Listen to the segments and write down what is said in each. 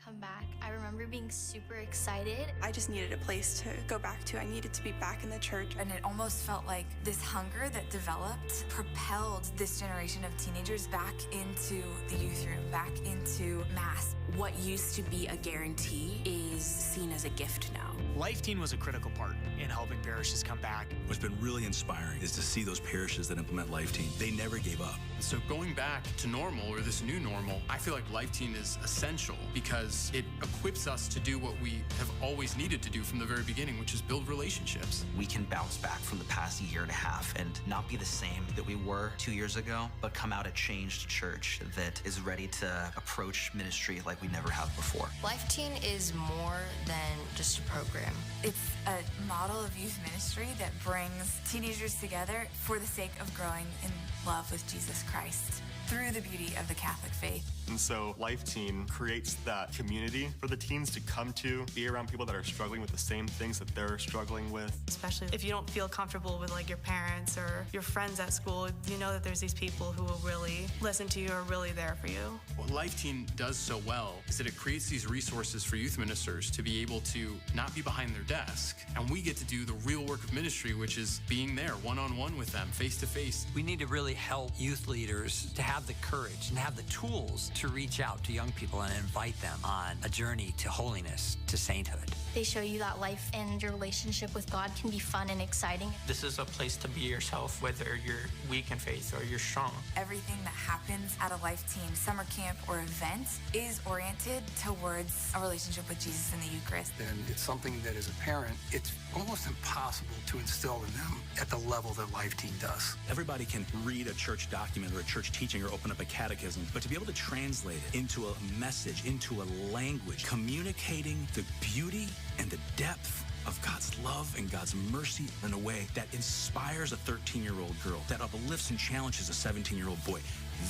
come back, I remember being super excited. I just needed a place to go back to. I needed to be back in the church. And it almost felt like this hunger that developed propelled this generation of teenagers back into the youth room, back into Mass. What used to be a guarantee is seen as a gift now. Life Teen was a critical part in helping parishes come back. What's been really inspiring is to see those parishes that implement Life Teen. They never gave up. So going back to normal, or this new normal, I feel like Life Teen is essential because it equips us to do what we have always needed to do from the very beginning, which is build relationships. We can bounce back from the past year and a half and not be the same that we were 2 years ago, but come out a changed church that is ready to approach ministry like we never have before. Life Teen is more than just a program. It's a model of youth ministry that brings teenagers together for the sake of growing in love with Jesus Christ through the beauty of the Catholic faith. And so Life Teen creates that community for the teens to come to, be around people that are struggling with the same things that they're struggling with. Especially if you don't feel comfortable with like your parents or your friends at school, you know that there's these people who will really listen to you or really there for you. What Life Teen does so well is that it creates these resources for youth ministers to be able to not be behind their desk. And we get to do the real work of ministry, which is being there one-on-one with them, face-to-face. We need to really help youth leaders to have the courage and have the tools to reach out to young people and invite them on a journey to holiness, to sainthood. They show you that life and your relationship with God can be fun and exciting. This is a place to be yourself, whether you're weak in faith or you're strong. Everything that happens at a Life Teen summer camp or event is oriented towards a relationship with Jesus in the Eucharist. And it's something that as a parent, it's almost impossible to instill in them at the level that Life Teen does. Everybody can read a church document or a church teaching or open up a catechism, but to be able to translate it into a message, into a language, communicating the beauty and the depth of God's love and God's mercy in a way that inspires a 13-year-old girl, that uplifts and challenges a 17-year-old boy,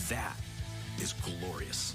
that is glorious.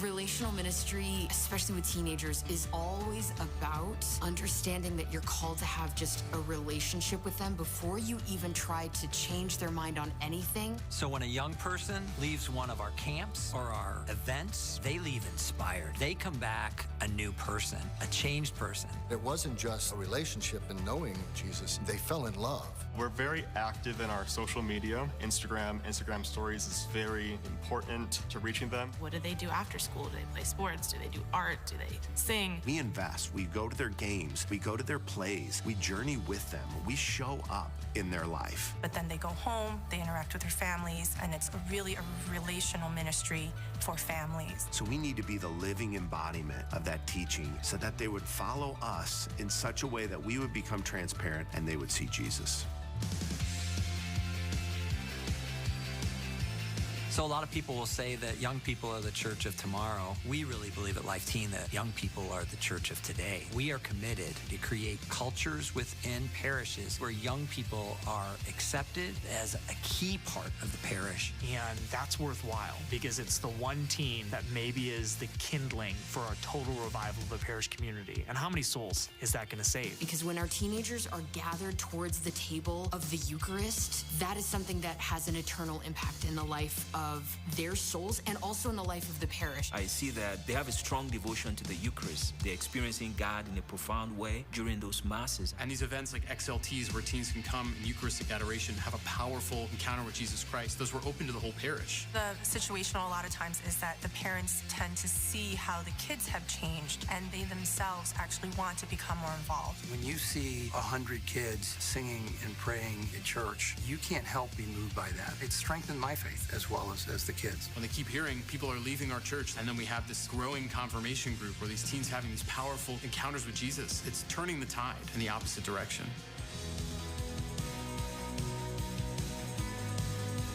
Relational ministry, especially with teenagers, is always about understanding that you're called to have just a relationship with them before you even try to change their mind on anything. So when a young person leaves one of our camps or our events, they leave inspired. They come back a new person, a changed person. It wasn't just a relationship and knowing Jesus. They fell in love. We're very active in our social media. Instagram stories is very important to reaching them. What do they do after school? Do they play sports? Do they do art? Do they sing? We invest. We go to their games. We go to their plays. We journey with them. We show up in their life. But then they go home, they interact with their families, and it's really a relational ministry for families. So we need to be the living embodiment of that teaching so that they would follow us in such a way that we would become transparent and they would see Jesus. So a lot of people will say that young people are the church of tomorrow. We really believe at Life Teen that young people are the church of today. We are committed to create cultures within parishes where young people are accepted as a key part of the parish. And that's worthwhile because it's the one teen that maybe is the kindling for a total revival of the parish community. And how many souls is that going to save? Because when our teenagers are gathered towards the table of the Eucharist, that is something that has an eternal impact in the life of their souls and also in the life of the parish. I see that they have a strong devotion to the Eucharist. They're experiencing God in a profound way during those masses. And these events like XLTs where teens can come in Eucharistic adoration, have a powerful encounter with Jesus Christ, those were open to the whole parish. The situational a lot of times is that the parents tend to see how the kids have changed and they themselves actually want to become more involved. When you see 100 kids singing and praying at church, you can't help be moved by that. It strengthened my faith as well as the kids. When they keep hearing people are leaving our church, and then we have this growing confirmation group where these teens having these powerful encounters with Jesus, it's turning the tide in the opposite direction.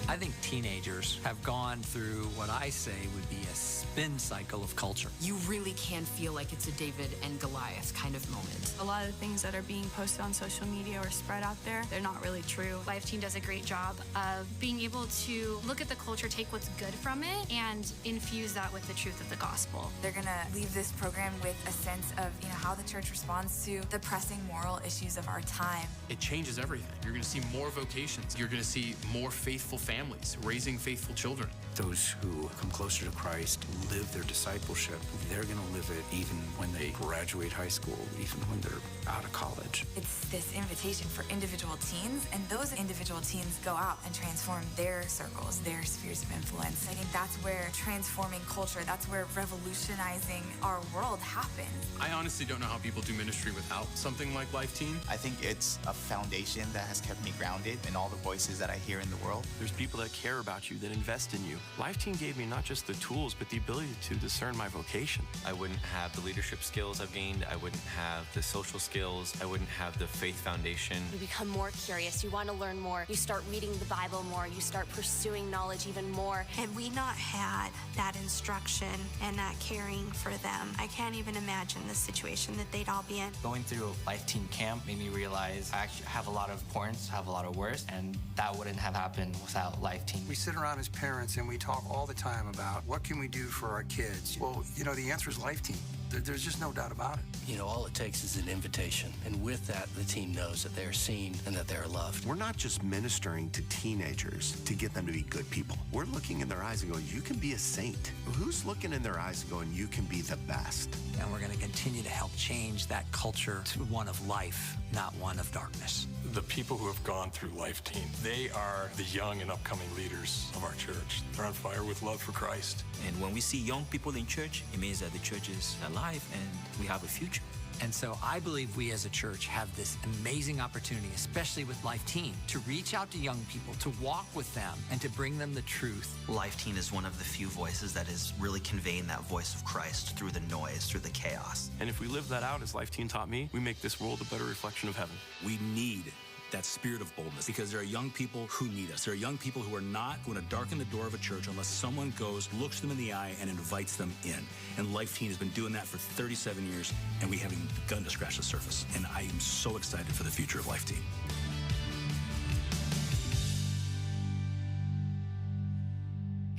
I think teenagers have gone through what I say would be a spin cycle of culture. You really can feel like it's a David and Goliath kind of moment. A lot of the things that are being posted on social media or spread out there, they're not really true. Life Teen does a great job of being able to look at the culture, take what's good from it, and infuse that with the truth of the gospel. They're going to leave this program with a sense of, how the church responds to the pressing moral issues of our time. It changes everything. You're going to see more vocations. You're going to see more faithful families. families, raising faithful children. Those who come closer to Christ, live their discipleship, they're going to live it even when they graduate high school, even when they're out of college. It's this invitation for individual teens, and those individual teens go out and transform their circles, their spheres of influence. I think that's where transforming culture, that's where revolutionizing our world happens. I honestly don't know how people do ministry without something like Life Teen. I think it's a foundation that has kept me grounded in all the voices that I hear in the world. There's people that care about you, that invest in you. Life Teen gave me not just the tools, but the ability to discern my vocation. I wouldn't have the leadership skills I've gained. I wouldn't have the social skills. I wouldn't have the faith foundation. You become more curious. You want to learn more. You start reading the Bible more. You start pursuing knowledge even more. Had we not had that instruction and that caring for them, I can't even imagine the situation that they'd all be in. Going through Life Teen Camp made me realize I actually have a lot of importance, have a lot of worth, and that wouldn't have happened without Life Teen. We sit around as parents and we talk all the time about what can we do for our kids. Well, the answer is Life Teen. There's just no doubt about it. All it takes is an invitation. And with that, the team knows that they are seen and that they are loved. We're not just ministering to teenagers to get them to be good people. We're looking in their eyes and going, you can be a saint. Who's looking in their eyes and going, you can be the best? And we're going to continue to help change that culture to one of life, not one of darkness. The people who have gone through Life Teen, they are the young and upcoming leaders of our church. They're on fire with love for Christ. And when we see young people in church, it means that the church is alive and we have a future. And so I believe we as a church have this amazing opportunity, especially with Life Teen, to reach out to young people, to walk with them, and to bring them the truth. Life Teen is one of the few voices that is really conveying that voice of Christ through the noise, through the chaos. And if we live that out as Life Teen taught me, we make this world a better reflection of heaven. We need that spirit of boldness because there are young people who need us. There are young people who are not going to darken the door of a church unless someone goes, looks them in the eye, and invites them in. And Life Teen has been doing that for 37 years, and we haven't even begun to scratch the surface. And I am so excited for the future of Life Teen.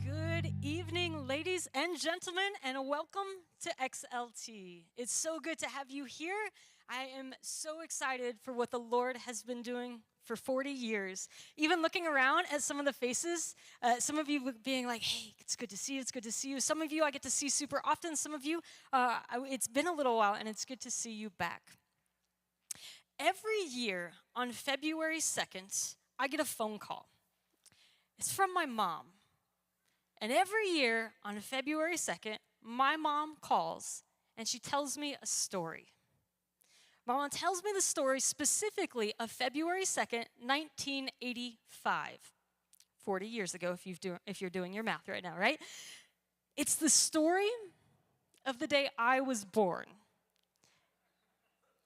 Good evening, ladies and gentlemen, and welcome to XLT. It's so good to have you here. I am so excited for what the Lord has been doing for 40 years. Even looking around at some of the faces, some of you being like, hey, it's good to see you, it's good to see you. Some of you I get to see super often. Some of you, it's been a little while, and it's good to see you back. Every year on February 2nd, I get a phone call. It's from my mom. And every year on February 2nd, my mom calls, and she tells me a story. My mom tells me the story specifically of February 2nd, 1985. 40 years ago, if you're doing your math right now, right? It's the story of the day I was born.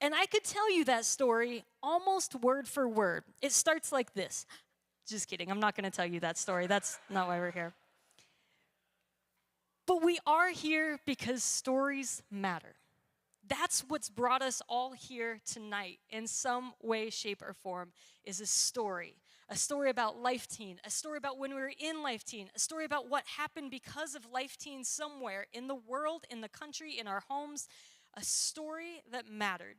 And I could tell you that story almost word for word. It starts like this. Just kidding, I'm not going to tell you that story. That's not why we're here. But we are here because stories matter. That's what's brought us all here tonight in some way, shape, or form is a story. A story about Life Teen, a story about when we were in Life Teen, a story about what happened because of Life Teen somewhere in the world, in the country, in our homes, a story that mattered.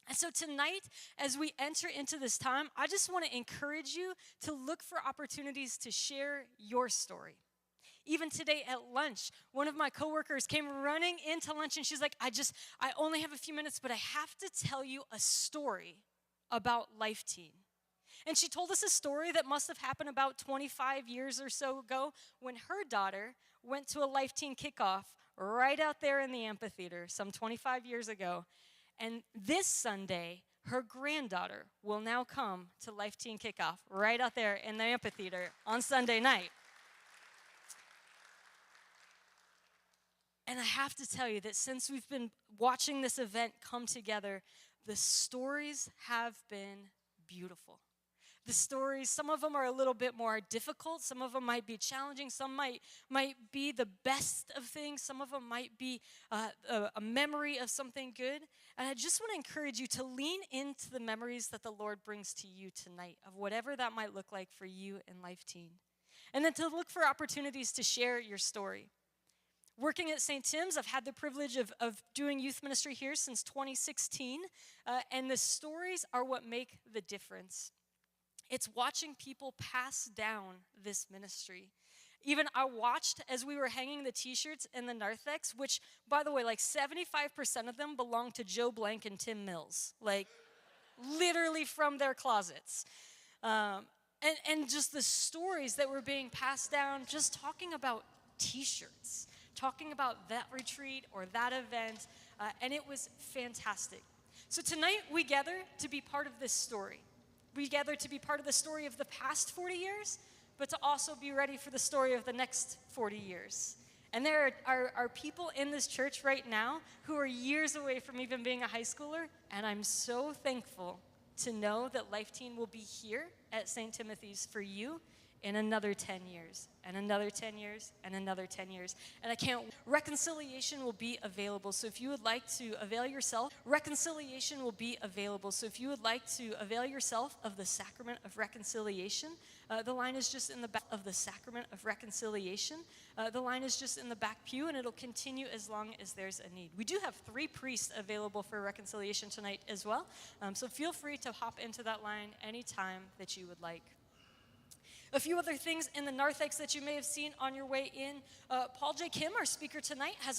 And so tonight, as we enter into this time, I just want to encourage you to look for opportunities to share your story. Even today at lunch, one of my coworkers came running into lunch and she's like, I only have a few minutes, but I have to tell you a story about Life Teen. And she told us a story that must have happened about 25 years or so ago when her daughter went to a Life Teen kickoff right out there in the amphitheater some 25 years ago. And this Sunday, her granddaughter will now come to Life Teen kickoff right out there in the amphitheater on Sunday night. And I have to tell you that since we've been watching this event come together, the stories have been beautiful. The stories, some of them are a little bit more difficult. Some of them might be challenging. Some might be the best of things. Some of them might be a memory of something good. And I just want to encourage you to lean into the memories that the Lord brings to you tonight of whatever that might look like for you in Life Teen. And then to look for opportunities to share your story. Working at St. Tim's, I've had the privilege of doing youth ministry here since 2016, and the stories are what make the difference. It's watching people pass down this ministry. Even I watched as we were hanging the t-shirts in the narthex, which, by the way, like 75% of them belong to Joe Blank and Tim Mills. Like, literally from their closets. And just the stories that were being passed down, just talking about t-shirts, talking about that retreat or that event, and it was fantastic. So tonight we gather to be part of this story. We gather to be part of the story of the past 40 years, but to also be ready for the story of the next 40 years. And there are people in this church right now who are years away from even being a high schooler, and I'm so thankful to know that Life Teen will be here at St. Timothy's for you in another 10 years, and another 10 years, and another 10 years. And I can't, reconciliation will be available. So if you would like to avail yourself, reconciliation will be available. So if you would like to avail yourself of the sacrament of reconciliation, the line is just in the back of the sacrament of reconciliation. The line is just in the back pew, and it'll continue as long as there's a need. We do have 3 priests available for reconciliation tonight as well. So feel free to hop into that line anytime that you would like. A few other things in the narthex that you may have seen on your way in. Paul J. Kim, our speaker tonight, has a